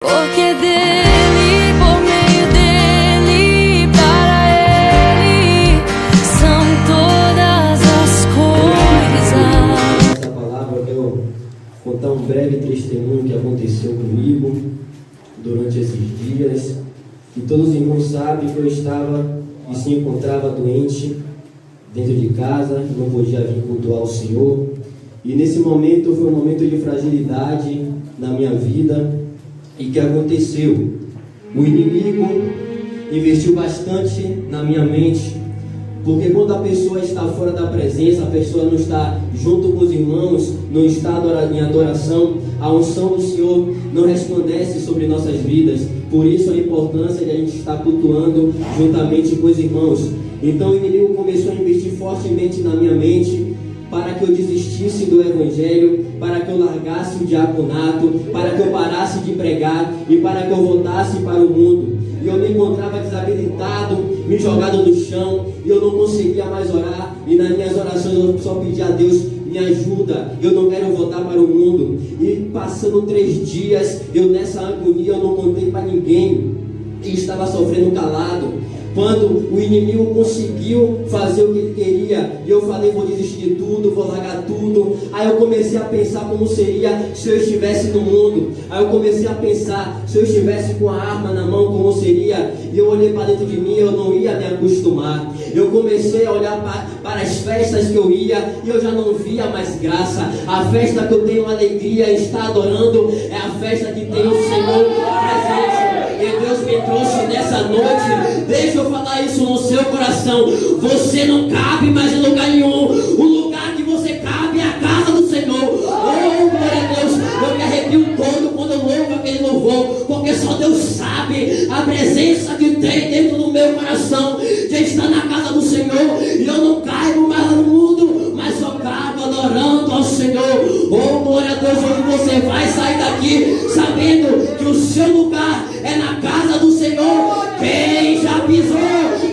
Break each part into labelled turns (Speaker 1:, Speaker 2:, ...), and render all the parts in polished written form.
Speaker 1: Porque dele, por meio dele, para ele são todas as coisas.
Speaker 2: Essa palavra eu quero contar um breve testemunho que aconteceu comigo durante esses dias. E todos os irmãos sabem que eu estava e se encontrava doente dentro de casa, não podia vir cultuar o Senhor. E nesse momento foi um momento de fragilidade na minha vida. E o que aconteceu? O inimigo investiu bastante na minha mente, porque quando a pessoa está fora da presença, a pessoa não está junto com os irmãos, não está em adoração, a unção do Senhor não resplandece sobre nossas vidas. Por isso a importância de a gente estar cultuando juntamente com os irmãos. Então o inimigo começou a investir fortemente na minha mente, para que eu desistisse do Evangelho, para que eu largasse o diaconato, para que eu parasse de pregar e para que eu voltasse para o mundo. E eu me encontrava desabilitado, me jogado no chão, e eu não conseguia mais orar. E nas minhas orações eu só pedia a Deus: me ajuda, eu não quero voltar para o mundo. E passando 3 dias, eu nessa agonia, eu não contei para ninguém, e estava sofrendo calado. Quando o inimigo conseguiu fazer o que ele queria, e eu falei: vou desistir de tudo, vou largar tudo. Aí eu comecei a pensar como seria se eu estivesse no mundo. Aí eu comecei a pensar, se eu estivesse com a arma na mão, como seria. E eu olhei para dentro de mim, eu não ia me acostumar. Eu comecei a olhar para as festas que eu ia, e eu já não via mais graça. A festa que eu tenho alegria em estar adorando é a festa que tem o Senhor presente. E Deus me trouxe nessa noite. Deixa eu falar isso no seu coração. Você não cabe mais em lugar nenhum. O lugar que você cabe é a casa do Senhor. Oh, glória a Deus. Eu me arrepio todo quando eu louvo aquele louvor, porque só Deus sabe a presença que tem dentro do meu coração de estar na casa do Senhor. E eu não caibo mais no mundo, mas só cabo adorando ao Senhor. Oh, glória a Deus. Hoje você vai sair daqui sabendo que o seu lugar é na casa do Senhor. Quem já pisou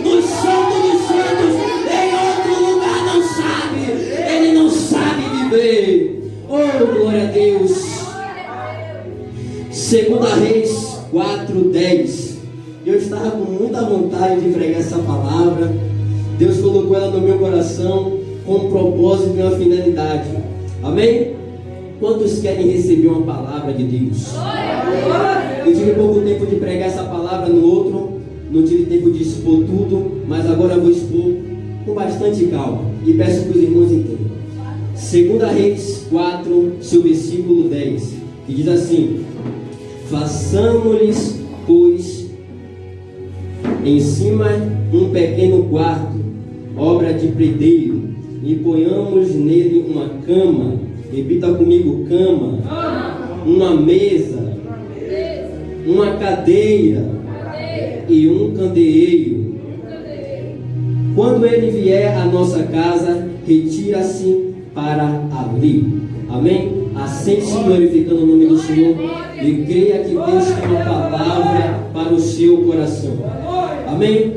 Speaker 2: no santo dos santos em outro lugar não sabe. Ele não sabe viver. Oh, glória a Deus. 2 Reis 4:10. Eu estava com muita vontade de pregar essa palavra. Deus colocou ela no meu coração com um propósito e uma finalidade. Amém? Quantos querem receber uma palavra de Deus? Eu tive pouco tempo de pregar essa palavra no outro, não tive tempo de expor tudo, mas agora eu vou expor com bastante calma e peço que os irmãos entendam. 2 Reis 4, seu versículo 10, que diz assim: façamos-lhes, pois, em cima um pequeno quarto, obra de predeiro, e ponhamos nele uma cama. Repita comigo: cama, uma mesa, uma cadeira e um candeeiro. Quando ele vier à nossa casa, retira-se para ali. Amém? Assente-se glorificando o nome do Senhor e creia que Deus tem uma palavra para o seu coração. Amém?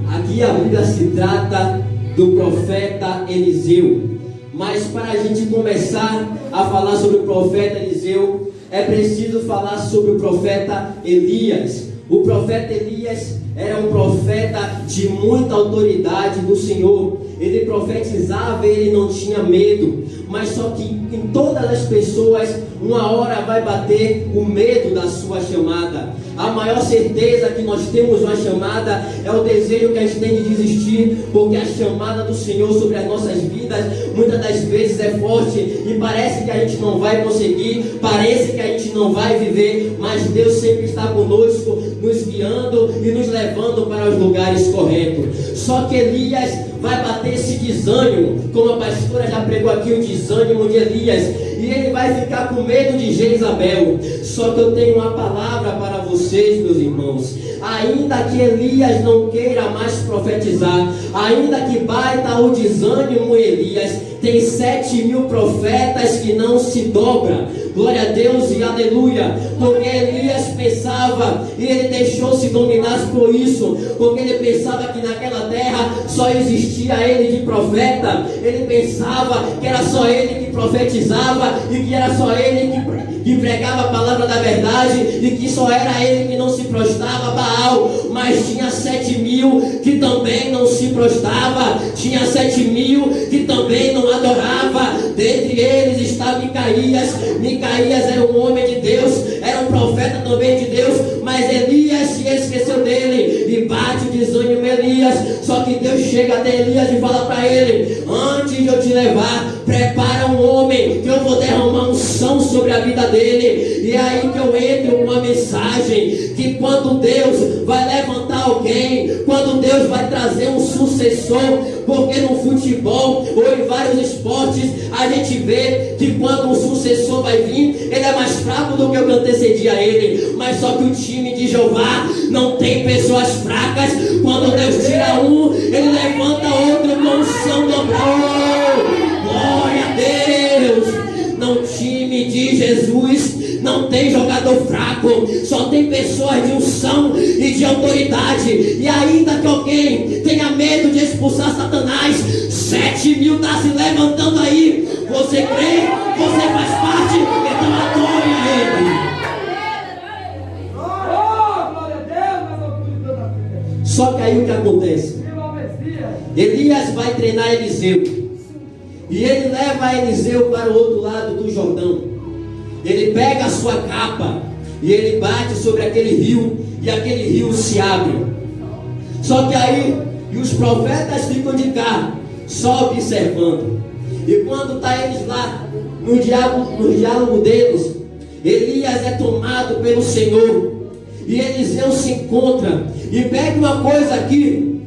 Speaker 2: Aqui a Bíblia se trata do profeta Eliseu. Mas para a gente começar a falar sobre o profeta Eliseu, é preciso falar sobre o profeta Elias. O profeta Elias era um profeta de muita autoridade do Senhor. Ele profetizava e ele não tinha medo. Mas só que em todas as pessoas, uma hora vai bater o medo da sua chamada. A maior certeza que nós temos uma chamada é o desejo que a gente tem de desistir, porque a chamada do Senhor sobre as nossas vidas muitas das vezes é forte e parece que a gente não vai conseguir, parece que a gente não vai viver, mas Deus sempre está conosco, nos guiando e nos levando para os lugares corretos. Só que Elias vai bater esse desânimo, como a pastora já pregou aqui, o desânimo de Elias, e ele vai ficar com medo de Jezabel. Só que eu tenho uma palavra para vocês, meus irmãos. Ainda que Elias não queira mais profetizar, ainda que bata o desânimo Elias, tem 7.000 profetas que não se dobram. Glória a Deus e aleluia. Porque Elias pensava dominava, e ele deixou-se dominar por isso, porque ele pensava que naquela terra só existia ele de profeta. Ele pensava que era só ele que profetizava, e que era só ele que pregava a palavra da verdade, e que só era ele que não se prostrava a Baal. Mas tinha 7.000 que também não se prostrava, tinha 7.000 que também não adorava. Dentre eles está Micaías. Micaías era um homem de Deus, era um profeta também de Deus, mas Elias se esqueceu dele e bate o desânimo Elias. Só que Deus chega até Elias e fala para ele: antes de eu te levar, prepara um homem que eu vou derramar unção sobre a vida dele. E é aí que eu entro com uma mensagem, que quando Deus vai levantar alguém, quando Deus vai trazer um sucessor, porque no futebol ou em vários esportes a gente vê que quando um sucessor vai vir, ele é mais fraco do que o que antecedia ele. Mas só que o time de Jeová não tem pessoas fracas. Quando Deus tira um, ele levanta outro com unção dobrada. Glória a Deus! No time de Jesus não tem jogador fraco, só tem pessoas de unção e de autoridade. E ainda que alguém tenha medo de expulsar Satanás, 7.000 está se levantando aí. Você crê? Você faz parte? Então adore a Ele. Só que aí o que acontece? Elias vai treinar Eliseu. E ele leva Eliseu para o outro lado do Jordão. Ele pega a sua capa e ele bate sobre aquele rio, e aquele rio se abre. Só que aí, e os profetas ficam de cá, só observando. E quando está eles lá, no diálogo deles, Elias é tomado pelo Senhor, e Eliseu se encontra. E pega uma coisa aqui,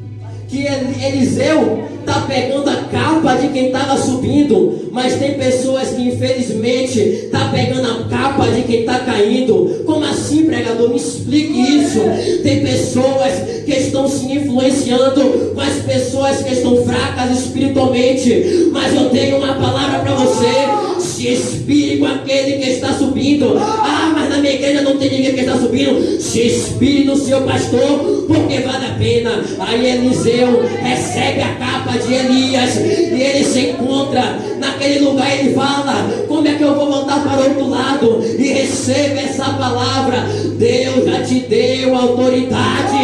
Speaker 2: que Eliseu está pegando a capa de quem estava subindo, mas tem pessoas que infelizmente está pegando a capa de quem está caindo. Como assim, pregador? Me explique isso. Tem pessoas que estão se influenciando com as pessoas que estão fracas espiritualmente, mas eu tenho uma palavra para você: se inspire com aquele que está subindo. Ah, mas na minha igreja não tem ninguém que está subindo. Se inspire no seu pastor, porque vale a pena. Aí Eliseu recebe a capa de Elias e ele se encontra naquele lugar. Ele fala: como é que eu vou voltar para o outro lado? E recebe essa palavra: Deus já te deu autoridade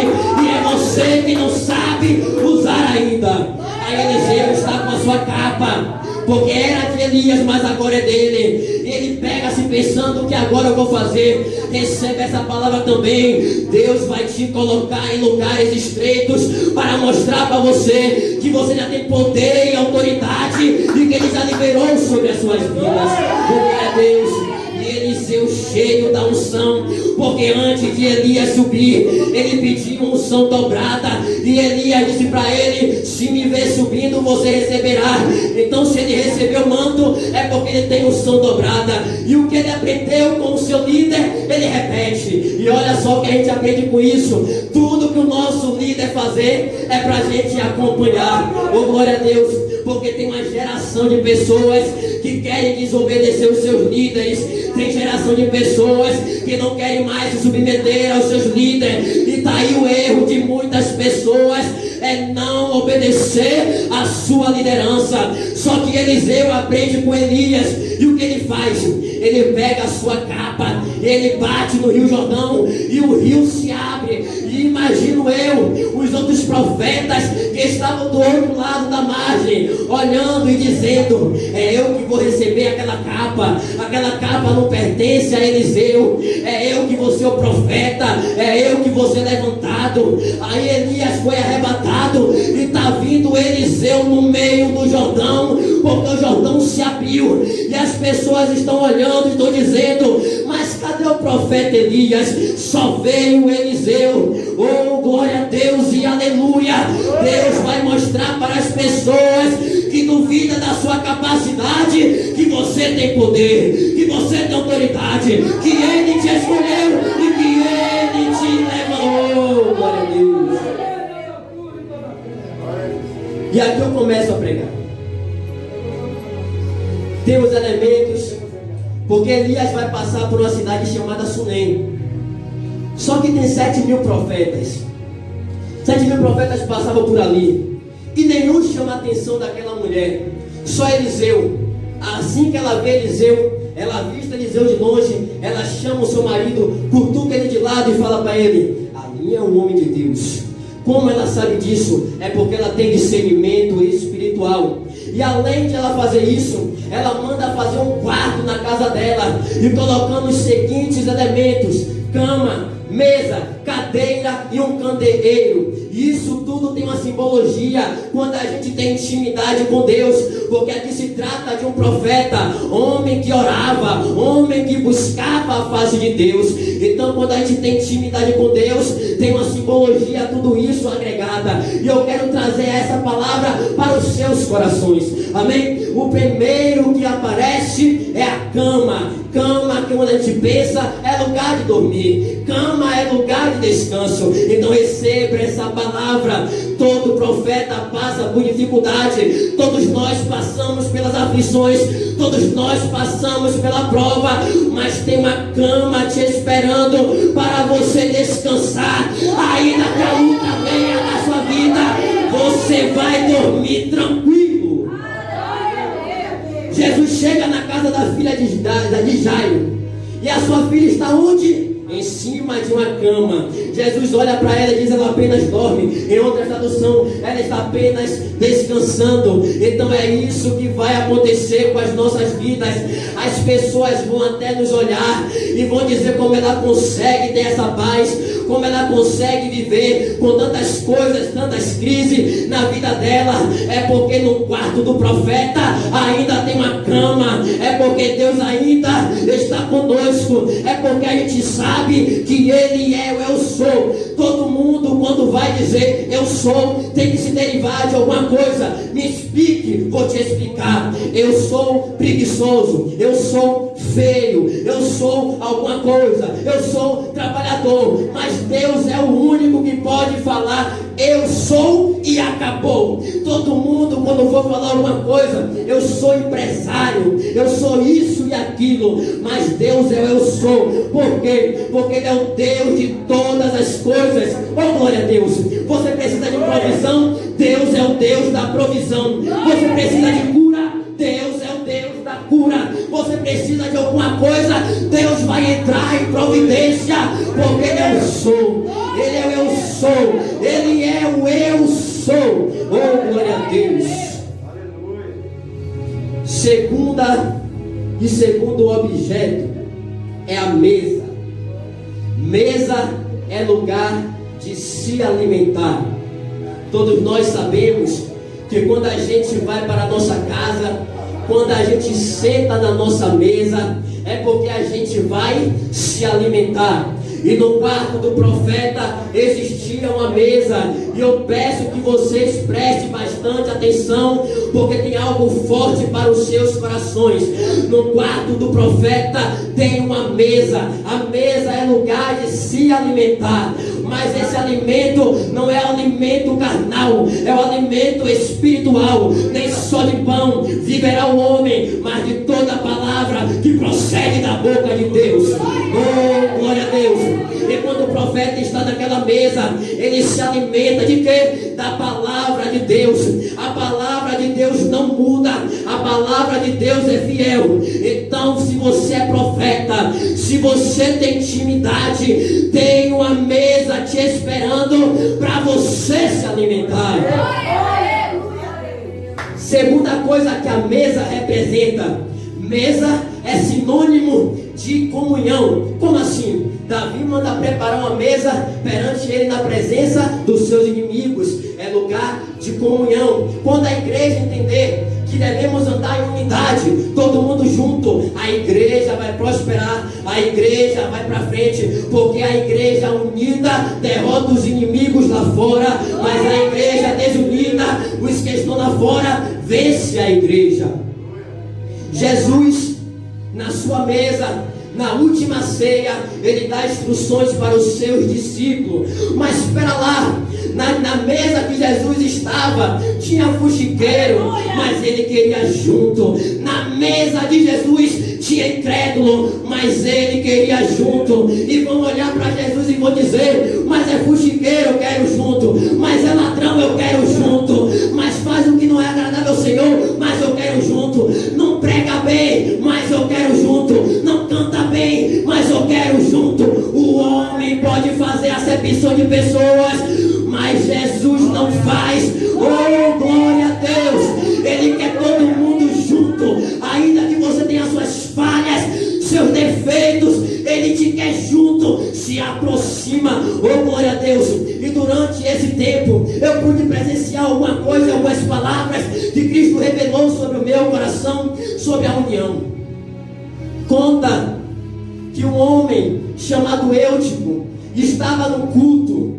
Speaker 2: e é você que não sabe usar ainda. Aí Eliseu está com a sua capa, porque era de Elias, mas agora é dele. Ele pega-se pensando: o que agora eu vou fazer? Recebe essa palavra também: Deus vai te colocar em lugares estreitos para mostrar para você que você já tem poder e autoridade e que Ele já liberou sobre as suas vidas. Glória a Deus. Eliseu cheio da unção, porque antes de Elias subir, ele pediu unção dobrada, e Elias disse para ele: se me ver subindo, você receberá. Então, se ele recebeu o manto, é porque ele tem unção dobrada, e o que ele aprendeu com o seu líder, ele repete. E olha só o que a gente aprende com isso: tudo que o nosso líder fazer é para a gente acompanhar. Oh, glória a Deus, porque tem uma geração de pessoas que querem desobedecer os seus líderes. Tem geração de pessoas que não querem mais se submeter aos seus líderes. E está aí o erro de muitas pessoas, é não obedecer a sua liderança. Só que Eliseu aprende com Elias. E o que ele faz? Ele pega a sua capa, ele bate no Rio Jordão e o rio se abre. E imagino eu, os outros profetas que estavam do outro lado da margem, olhando e dizendo: é eu que vou receber aquela capa não pertence a Eliseu, é eu que vou ser o profeta, é eu que vou ser levantado. Aí Elias foi arrebatado e está vindo Eliseu no meio do Jordão, porque o Jordão se abriu e as pessoas estão olhando e estão dizendo: mas cadê o profeta Elias? Só veio Eliseu. Oh, glória a Deus e aleluia. Deus vai mostrar para as pessoas que duvidam da sua capacidade que você tem poder, que você tem autoridade, que Ele te escolheu e que Ele te levantou. Glória a Deus. E aqui eu começo a pregar. Tem os elementos, porque Elias vai passar por uma cidade chamada Sunem. Só tem 7.000 profetas. 7.000 profetas passavam por ali. E nenhum chama a atenção daquela mulher. Só Eliseu. Assim que ela vê Eliseu, ela avista Eliseu de longe, ela chama o seu marido, cutuca ele de lado e fala para ele: ali é um homem de Deus. Como ela sabe disso? É porque ela tem discernimento espiritual. E além de ela fazer isso, ela manda fazer um quarto na casa dela e colocando os seguintes elementos: cama, mesa, cadeira e um candeeiro. E isso tudo tem uma simbologia quando a gente tem intimidade com Deus, porque aqui se trata de um profeta, homem que orava, homem que buscava a face de Deus. Então quando a gente tem intimidade com Deus, tem uma simbologia, tudo isso agregada. E eu quero trazer essa palavra para os seus corações, amém? O primeiro que aparece é a cama. Cama, que quando a gente pensa, é lugar de dormir. Cama é lugar de descanso. Então receba essa palavra. Todo profeta passa por dificuldade. Todos nós passamos pelas aflições. Todos nós passamos pela prova. Mas tem uma cama te esperando para você descansar. Ainda que a luta venha na sua vida, você vai dormir tranquilo. Jesus chega na casa da filha de Jairo, e a sua filha está onde? Em cima de uma cama. Jesus olha para ela e diz: ela apenas dorme. Em outra tradução, ela está apenas descansando. Então é isso que vai acontecer com as nossas vidas. As pessoas vão até nos olhar e vão dizer como ela consegue ter essa paz, como ela consegue viver com tantas coisas, tantas crises na vida dela. É porque no quarto do profeta ainda tem uma cama. É porque Deus ainda está conosco. É porque a gente sabe que Ele é o eu sou. Todo mundo, quando vai dizer eu sou, tem que se derivar de alguma coisa. Me explique, vou te explicar. Eu sou preguiçoso, eu sou feio, eu sou alguma coisa, eu sou trabalhador. Mas Deus é o único que pode falar eu sou e acabou. Todo mundo, quando for falar alguma coisa, eu sou empresário, eu sou isso e aquilo. Mas Deus é o eu sou. Por quê? Porque Ele é o Deus de todas as coisas. Oh, glória a Deus. Você precisa de provisão? Deus é o Deus da provisão. Você precisa de cura? Deus é o Deus da cura. Você precisa de alguma coisa? Deus vai entrar em providência. Porque Ele é o sou. Ele é o eu sou. Ele é o eu sou. Oh, glória a Deus. Segundo objeto é a mesa. Mesa é lugar de se alimentar. Todos nós sabemos que quando a gente vai para a nossa casa, quando a gente senta na nossa mesa, é porque a gente vai se alimentar. E no quarto do profeta existia uma mesa. E eu peço que vocês prestem bastante atenção, porque tem algo forte para os seus corações. No quarto do profeta tem uma mesa. A mesa é lugar de se alimentar. Mas esse alimento não é alimento carnal, é o alimento espiritual. Nem só de pão viverá o homem, mas de toda palavra que procede da boca de Deus. Oh, glória a Deus. E quando o profeta está naquela mesa, ele se alimenta de quê? Da palavra de Deus. A palavra de Deus não muda. A palavra de Deus é fiel. Então, se você é profeta, se você tem intimidade, tem uma mesa te esperando para você se alimentar. Segunda coisa que a mesa representa: mesa é sinônimo de comunhão. Como assim? Davi manda preparar uma mesa perante ele na presença dos seus inimigos. É lugar de comunhão. Quando a igreja entender que devemos andar em unidade, todo mundo junto, a igreja vai prosperar, a igreja vai para frente, porque a igreja unida derrota os inimigos lá fora, mas a igreja desunida, os que estão lá fora, vence a igreja. Jesus, na sua mesa, na última ceia, ele dá instruções para os seus discípulos. Mas espera lá, na mesa que Jesus estava, tinha fuxiqueiro, mas ele queria junto. Na mesa de Jesus tinha incrédulo, mas ele queria junto. E vão olhar para Jesus e vou dizer, mas é fuxiqueiro, eu quero junto, mas é ladrão, eu quero junto, mas faz o que não é agradável ao Senhor, mas eu quero junto, não prega bem, mas eu quero junto, não canta bem, mas eu quero junto. O homem pode fazer acepção de pessoas, mas Jesus não faz. Oh, glória a Deus! Ele quer todo mundo junto, ainda que você tenha suas falhas, seus defeitos, Ele te quer junto. Se aproxima, oh glória a Deus. E durante esse tempo eu pude presenciar alguma coisa, algumas palavras que Cristo revelou sobre o meu coração, sobre a união. Conta que um homem chamado Eutico estava no culto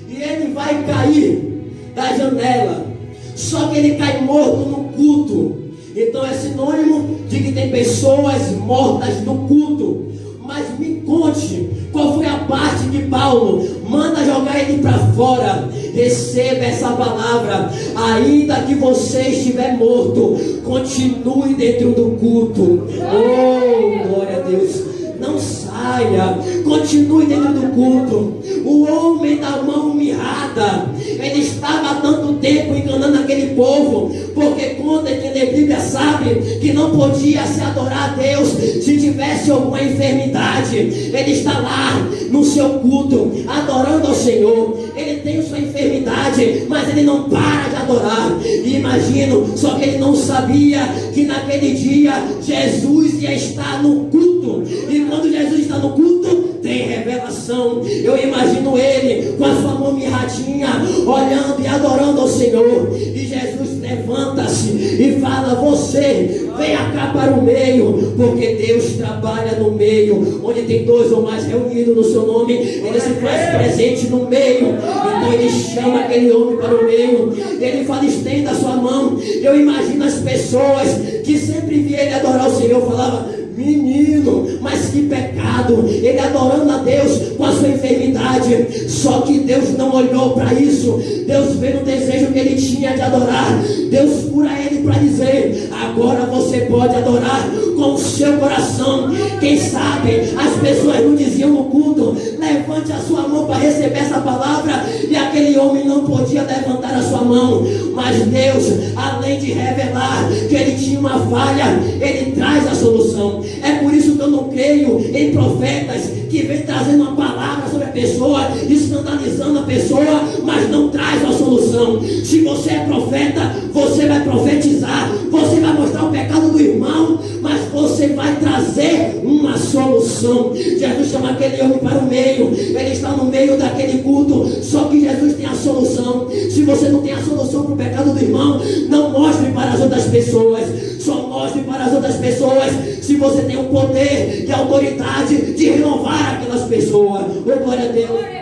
Speaker 2: e ele vai cair da janela, só que ele cai morto no culto. Então é sinônimo de que tem pessoas mortas no culto. Mas me conte, qual foi a parte que Paulo manda jogar ele para fora? Receba essa palavra: ainda que você estiver morto, continue dentro do culto. Oh, glória a Deus! Não saia, continue dentro do culto. O homem da mão mirrada, ele estava há tanto tempo enganando aquele povo, porque conta quem lê Bíblia sabe que não podia se adorar a Deus se tivesse alguma enfermidade. Ele está lá no seu culto, adorando ao Senhor. Ele tem sua enfermidade, mas ele não para de adorar. E imagino, só que ele não sabia que naquele dia Jesus ia estar no culto. E quando Jesus está no culto, tem revelação. Eu imagino ele com a sua mão mirradinha, olhando e adorando ao Senhor. E Jesus levanta-se e fala: você, venha cá para o meio, porque Deus trabalha no meio. Onde tem dois ou mais reunidos no seu nome, Ele se faz presente no meio. Então Ele chama aquele homem para o meio. Ele fala: estenda a sua mão. Eu imagino as pessoas que sempre via ele adorar o Senhor, falava: menino, mas que pecado, ele adorando a Deus com a sua enfermidade. Só que Deus não olhou para isso. Deus vê no desejo que ele tinha de adorar. Deus cura ele para dizer: agora você pode adorar com o seu coração. Quem sabe as pessoas não diziam no culto: levante a sua mão para receber essa palavra, e aquele homem não podia levantar a sua mão. Mas Deus, além de revelar que ele tinha uma falha, Ele traz a solução. É por isso que eu não creio em profetas que vem trazendo uma palavra sobre a pessoa, escandalizando a pessoa, mas não traz a solução. Se você é profeta, você vai profetizar, você vai mostrar o pecado do irmão, mas você vai trazer uma solução. Jesus chama aquele homem para o meio. Ele está no meio daquele culto, só que Jesus tem a solução. Se você não tem a solução para o pecado do irmão, não mostre para as outras pessoas. Só mostre para as outras pessoas se você tem o poder e a autoridade de renovar aquelas pessoas. Oh, glória a Deus.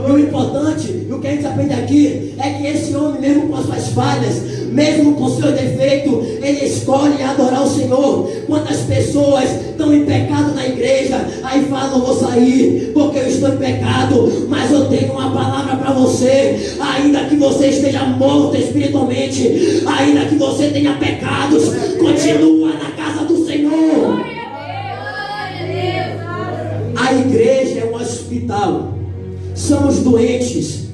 Speaker 2: E o importante, e o que a gente aprende aqui, é que esse homem, mesmo com as suas falhas, mesmo com seus defeitos, ele escolhe adorar o Senhor. Quantas pessoas estão em pecado na igreja, aí falam: vou sair porque eu estou em pecado. Mas eu tenho uma palavra para você: ainda que você esteja morto espiritualmente, ainda que você tenha pecados, continua na casa do Senhor. A igreja é um hospital. Somos doentes.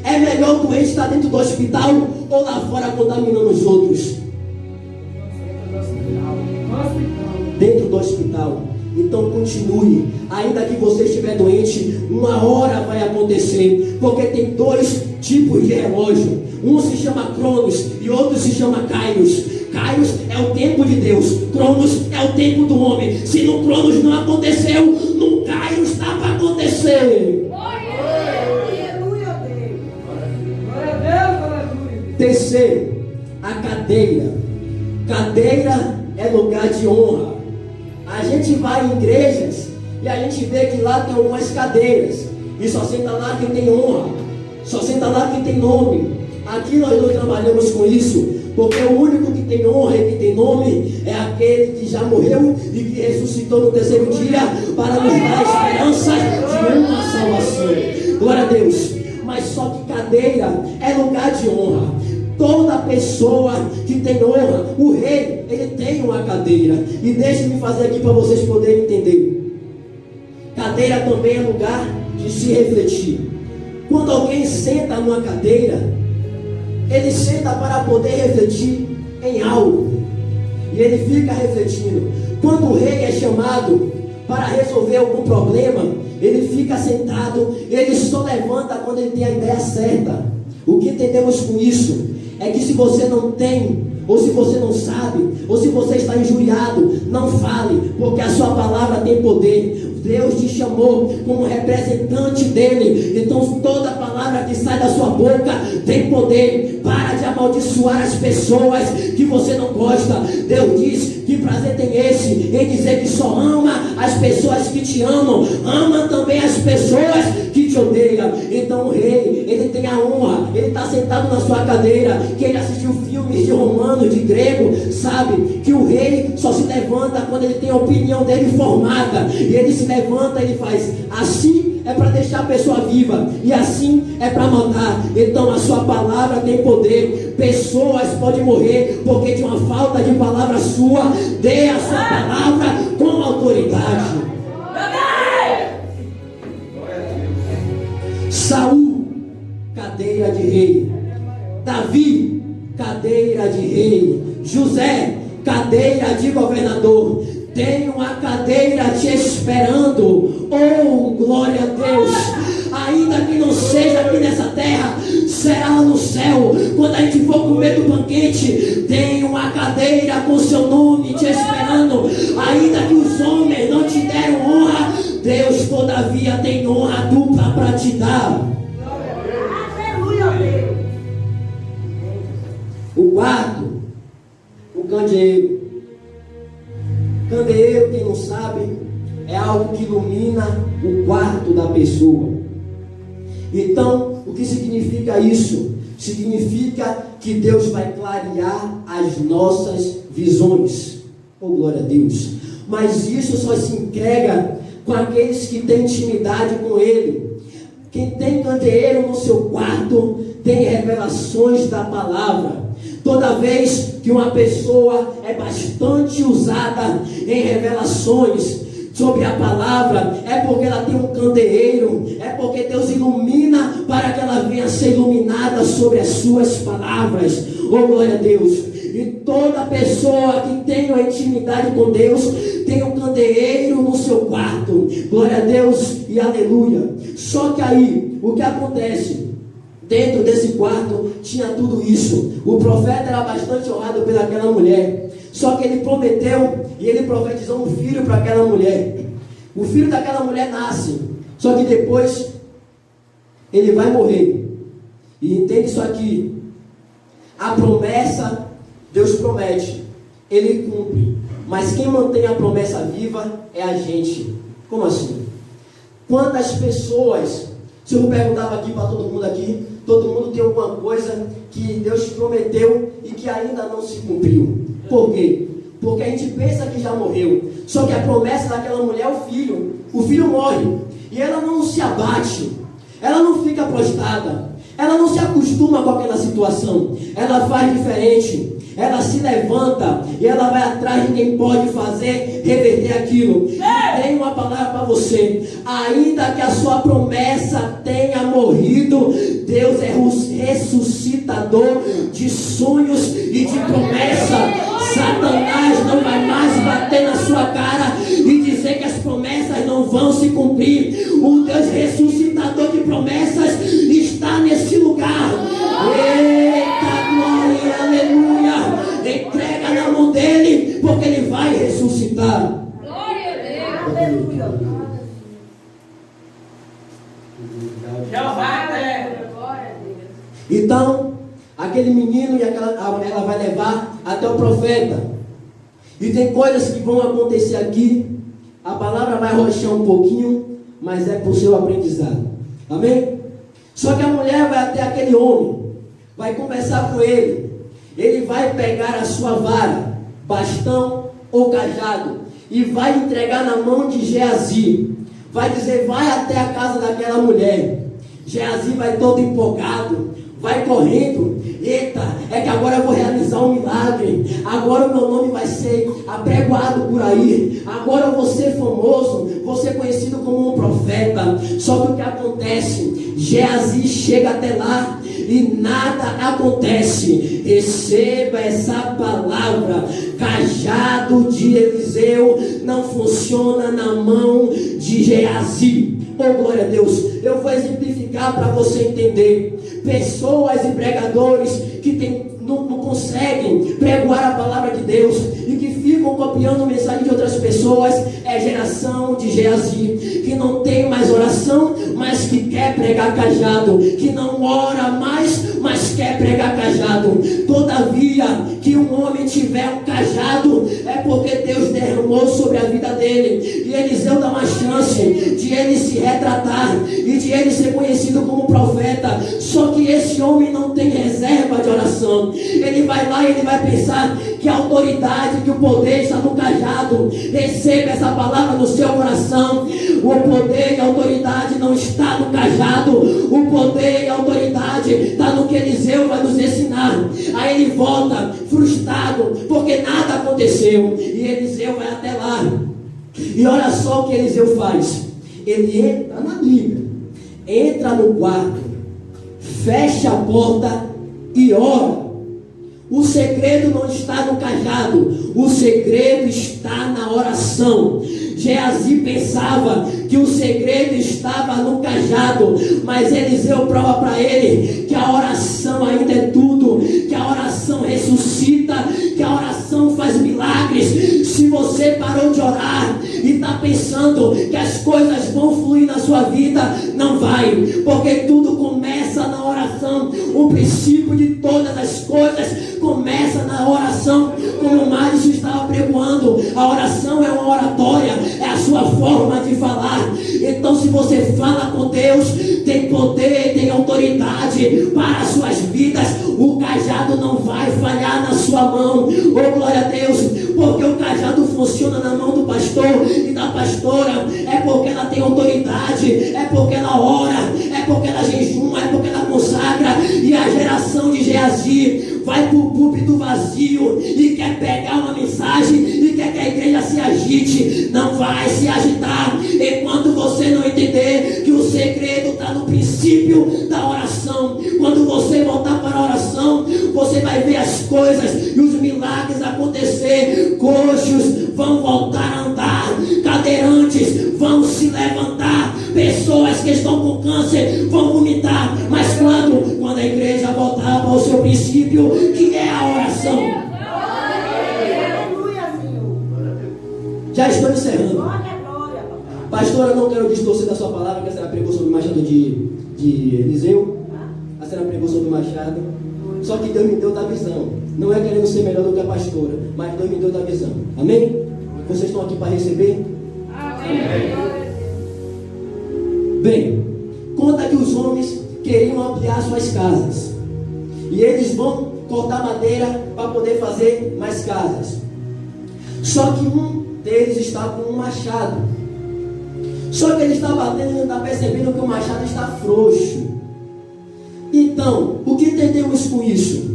Speaker 2: É melhor o doente estar dentro do hospital ou lá fora contaminando os outros? Dentro do hospital. Então continue. Ainda que você estiver doente, uma hora vai acontecer. Porque tem dois tipos de relógio. Um se chama Cronos e outro se chama Kairos. Kairos é o tempo de Deus, Cronos é o tempo do homem. Se no Cronos não aconteceu, no Kairos está para acontecer. Terceiro, a cadeira. Cadeira é lugar de honra. A gente vai em igrejas e a gente vê que lá tem algumas cadeiras, e só senta lá quem tem honra, só senta lá quem tem nome. Aqui nós não trabalhamos com isso, porque o único que tem honra e que tem nome é aquele que já morreu e que ressuscitou no terceiro dia para nos dar a esperança de uma salvação. Glória a Deus. Mas só que cadeira é lugar de honra. Toda pessoa que tem honra, o rei, ele tem uma cadeira. E deixe-me fazer aqui para vocês poderem entender. Cadeira também é lugar de se refletir. Quando alguém senta numa cadeira, ele senta para poder refletir em algo. E ele fica refletindo. Quando o rei é chamado para resolver algum problema, ele fica sentado, ele só levanta quando ele tem a ideia certa. O que entendemos com isso é que se você não tem, ou se você não sabe, ou se você está injuriado, não fale, porque a sua palavra tem poder. Deus te chamou como representante dele. Então toda palavra que sai da sua boca tem poder. Para de amaldiçoar as pessoas que você não gosta. Deus diz: que prazer tem esse em dizer que só ama as pessoas que te amam, ama também as pessoas que te odeiam. Então o rei, ele tem a honra, ele está sentado na sua cadeira. Quem assistiu filmes de romano, de grego, sabe que o rei só se levanta quando ele tem a opinião dele formada. E ele se levanta, ele faz assim, é para deixar a pessoa viva, e assim é para matar. Então a sua palavra tem poder. Pessoas podem morrer porque de uma falta de palavra sua. Dê a sua palavra com autoridade. Saul, cadeira de rei. Davi, cadeira de rei. José, cadeira de governador. Tem uma cadeira te esperando. Oh, glória a Deus. Ainda que não seja aqui nessa terra, será lá no céu. Quando a gente for comer do banquete, tem uma cadeira com seu nome te esperando. Ainda que os homens não te deram honra, Deus todavia tem honra dupla para te dar. O quarto, o candeeiro. Candeeiro, quem não sabe, é algo que ilumina o quarto da pessoa. Então, o que significa isso? Significa que Deus vai clarear as nossas visões. Oh, glória a Deus. Mas isso só se entrega com aqueles que têm intimidade com Ele. Quem tem candeeiro no seu quarto tem revelações da palavra. Toda vez que uma pessoa é bastante usada em revelações sobre a palavra, é porque ela tem um candeeiro, é porque Deus ilumina para que ela venha a ser iluminada sobre as suas palavras. Oh, glória a Deus. E toda pessoa que tem uma intimidade com Deus tem um candeeiro no seu quarto. Glória a Deus e aleluia. Só que aí, o que acontece? Dentro desse quarto tinha tudo isso. O profeta era bastante honrado pelaquela mulher. Só que ele prometeu e ele profetizou um filho para aquela mulher. O filho daquela mulher nasce. Só que depois ele vai morrer. E entende isso aqui. A promessa, Deus promete, Ele cumpre. Mas quem mantém a promessa viva é a gente. Como assim? Quantas pessoas, se eu perguntava aqui para todo mundo tem alguma coisa que Deus prometeu e que ainda não se cumpriu. Por quê? Porque a gente pensa que já morreu. Só que a promessa daquela mulher é o filho. O filho morre. E ela não se abate. Ela não fica prostrada. Ela não se acostuma com aquela situação. Ela faz diferente. Ela se levanta e ela vai atrás de quem pode fazer reverter aquilo. Tem uma palavra para você. Ainda que a sua promessa tenha morrido, Deus é ressuscitador de sonhos e de promessa. Satanás não vai mais bater na sua cara e dizer que as promessas não vão se cumprir. O Deus ressuscitador de promessas está nesse lugar. Eita glória, aleluia. Entrega na mão dele, porque ele vai ressuscitar.
Speaker 3: Glória a Deus. Aleluia.
Speaker 2: Então, aquele menino e ela vai levar até o profeta. E tem coisas que vão acontecer aqui. A palavra vai rochar um pouquinho, mas é para o seu aprendizado. Amém? Só que a mulher vai até aquele homem, vai conversar com ele. Ele vai pegar a sua vara, bastão ou cajado, e vai entregar na mão de Geazi. Vai dizer, vai até a casa daquela mulher. Geazi vai todo empolgado, vai correndo. Eita, é que agora eu vou realizar um milagre. Agora o meu nome vai ser apregoado por aí. Agora eu vou ser famoso, vou ser conhecido como um profeta. Só que o que acontece? Geazi chega até lá e nada acontece. Receba essa palavra. Cajado de Eliseu não funciona na mão de Geazi. Oh, glória a Deus. Eu vou exemplificar para você entender. Pessoas e pregadores que não conseguem pregoar a palavra de Deus e que ficam copiando mensagem de outras pessoas, é geração de Geazi, que não tem mais oração, mas que quer pregar cajado, que não ora mais, mas quer pregar cajado. Todavia, que um homem tiver um cajado, é porque Deus derramou sobre a vida dele, e Eliseu dá uma chance de ele se retratar e de ele ser conhecido como profeta. Só que esse homem não tem reserva de oração. Ele vai lá e ele vai pensar que a autoridade, que o poder está no cajado. Receba essa palavra no seu coração. O poder e a autoridade não está no cajado. O poder e a autoridade está no que Eliseu vai nos ensinar. Aí ele volta frustrado porque nada aconteceu, e Eliseu vai até lá. E olha só o que Eliseu faz. Ele entra na Bíblia, entra no quarto, fecha a porta e ora. O segredo não está no cajado, o segredo está na oração. Geazi pensava que o segredo estava no cajado, mas Eliseu prova para ele que a oração ainda é tudo, que a oração ressuscita, que a oração faz milagres. Se você parou de orar e está pensando que as coisas vão fluir na sua vida, não vai, porque tudo começa na oração. O princípio de todas as coisas começa na oração. Como o Márcio estava pregoando, a oração é uma oratória, é a sua forma de falar. Então, se você fala com Deus, tem poder, tem autoridade para as suas vidas, o cajado não vai falhar na sua mão. Oh, glória a Deus, porque o cajado funciona na mão do pastor e da pastora, é porque ela tem autoridade, é porque ela ora, é porque ela jejuma, é porque ela consagra. E a geração de Geazi vai para o púlpito vazio e quer pegar uma mensagem e quer que a igreja se agite. Não vai se agitar enquanto você não entender que o segredo está no princípio da oração. Quando você voltar para a oração, você vai ver as coisas e os milagres acontecer. Coxos vão voltar a andar, cadeirantes vão se levantar, pessoas que estão com câncer vão vomitar. Mas quando a igreja voltar para o seu princípio, que é a oração. Já estou encerrando. Pastora, não quero distorcer da sua palavra, que a senhora pregou sobre o machado de Eliseu. A senhora pregou sobre o machado. Só que Deus me deu da visão. Não é querendo ser melhor do que a pastora, mas Deus me deu da visão. Amém? Vocês estão aqui para receber? Amém. Bem, conta que os homens queriam ampliar suas casas. E eles vão cortar madeira para poder fazer mais casas. Só que um deles está com um machado. Só que ele está batendo e não está percebendo que o machado está frouxo. Então, o que entendemos com isso?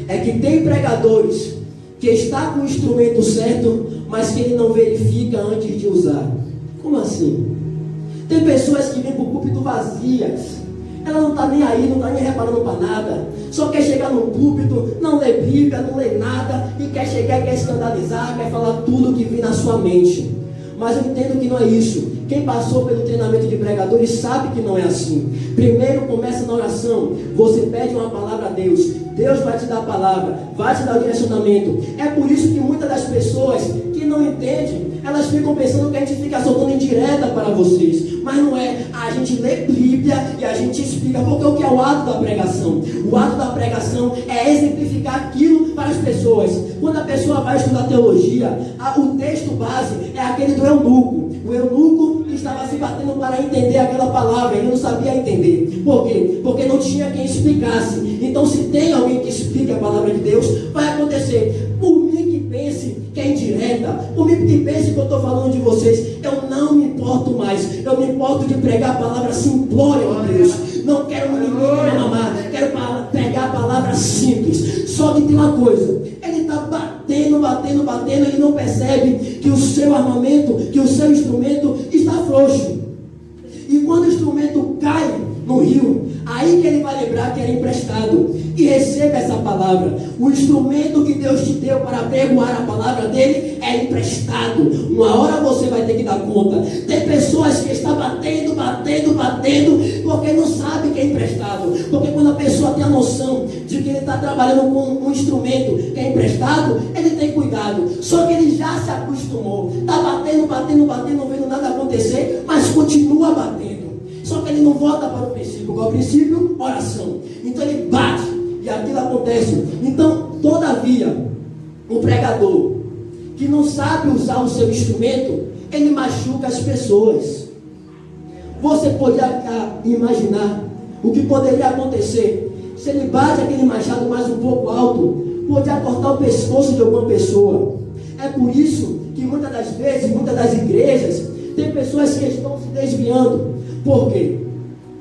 Speaker 2: É que tem pregadores que está com o instrumento certo, mas que ele não verifica antes de usar. Como assim? Tem pessoas que vêm para o púlpito vazias. Ela não está nem aí, não está nem reparando para nada. Só quer chegar no púlpito, não lê Bíblia, não lê nada, e quer chegar, quer escandalizar, quer falar tudo que vem na sua mente. Mas eu entendo que não é isso. Quem passou pelo treinamento de pregadores sabe que não é assim. Primeiro começa na oração. Você pede uma palavra a Deus. Deus vai te dar a palavra, vai te dar o direcionamento. É por isso que muitas das pessoas que não entendem, elas ficam pensando que a gente fica soltando indireta para vocês. Mas não é. A gente lê Bíblia e a gente explica. Porque o que é o ato da pregação? O ato da pregação é exemplificar aquilo para as pessoas. Quando a pessoa vai estudar teologia, o texto base é aquele do eunuco. O eunuco estava se batendo para entender aquela palavra. Ele não sabia entender. Por quê? Porque não tinha quem explicasse. Então, se tem alguém que explique a palavra de Deus, vai acontecer. Por mim que pense que é indireta, por mim que pense que eu estou falando de vocês, eu não me importo mais. Eu me importo de pregar a palavra simplória a Deus. Não quero ninguém me mamar, quero
Speaker 4: simples. Só que tem uma coisa, ele está batendo e não percebe que o seu armamento, que o seu instrumento está frouxo. E quando o instrumento cai no rio, aí que ele vai lembrar que era emprestado. E receba essa palavra. O instrumento que Deus te deu para apregoar a palavra dele é emprestado. Uma hora você vai ter que dar conta. Tem pessoas que estão batendo, porque não sabe que é emprestado. Porque quando a pessoa tem a noção de que ele está trabalhando com um instrumento que é emprestado, ele tem cuidado. Só que ele já se acostumou. Está batendo, não vendo nada acontecer, mas continua batendo. Só que ele não volta para o princípio. Qual é o princípio? Oração. Então ele bate e aquilo acontece. Então, todavia, o pregador que não sabe usar o seu instrumento, ele machuca as pessoas. Você poderia imaginar o que poderia acontecer se ele bate aquele machado mais um pouco alto, poderia cortar o pescoço de alguma pessoa. É por isso que muitas das vezes, muitas das igrejas, tem pessoas que estão se desviando. Por quê?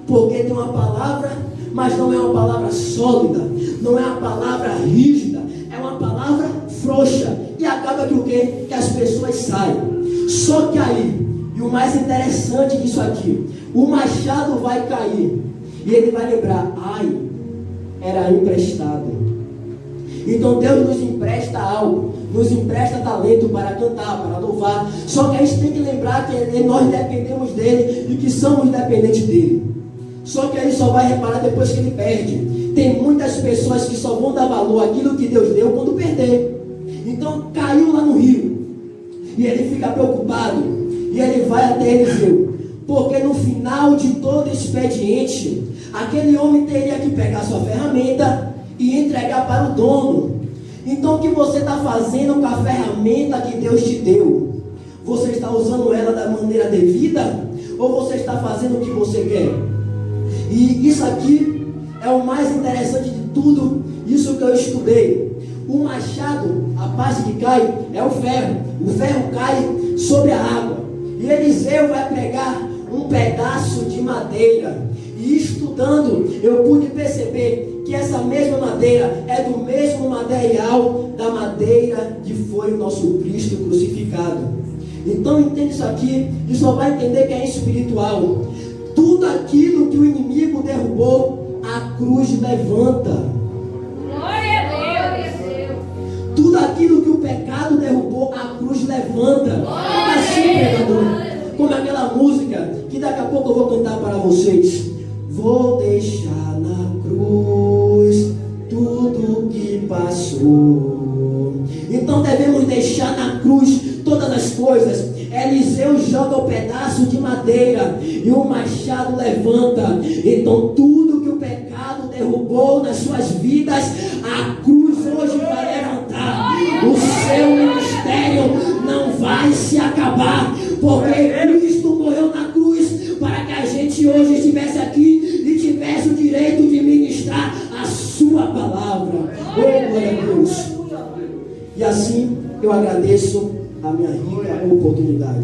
Speaker 4: Porque tem uma palavra, mas não é uma palavra sólida, não é uma palavra rígida, é uma palavra frouxa. E acaba que o quê? Que as pessoas saem. Só que aí, e o mais interessante disso aqui, o machado vai cair e ele vai lembrar, ai, era emprestado. Então Deus nos empresta algo, nos empresta talento para cantar, para louvar. Só que a gente tem que lembrar que nós dependemos dele e que somos dependentes dele. Só que aí só vai reparar depois que ele perde. Tem muitas pessoas que só vão dar valor àquilo que Deus deu quando perder. Então caiu lá no rio e ele fica preocupado e ele vai até Eliseu, porque no final de todo expediente, aquele homem teria que pegar sua ferramenta e entregar para o dono. Então o que você está fazendo com a ferramenta que Deus te deu? Você está usando ela da maneira devida? Ou você está fazendo o que você quer? E isso aqui é o mais interessante de tudo, isso que eu estudei. O machado, a parte que cai, é o ferro cai sobre a água. E Eliseu vai pegar um pedaço de madeira. E estudando, eu pude perceber que essa mesma madeira é do mesmo material da madeira que foi o nosso Cristo crucificado. Então entende isso aqui, e só vai entender que é espiritual. Tudo aquilo que o inimigo derrubou, a cruz levanta.
Speaker 3: Glória a Deus.
Speaker 4: Tudo aquilo que o pecado derrubou, a cruz levanta. Assim, pregador, como aquela música que daqui a pouco eu vou cantar para vocês. Vou deixar na cruz tudo que passou. Então devemos deixar na cruz todas as coisas. Eliseu joga o pedaço de madeira e o machado levanta. Então tudo que o pecado derrubou nas suas vidas, a cruz hoje vai levantar. O seu ministério não vai se acabar, porque Cristo morreu na cruz para que a gente hoje estivesse aqui e tivesse o direito de ministrar a sua palavra. Oh, glória a Deus. E assim eu agradeço a minha rica oportunidade.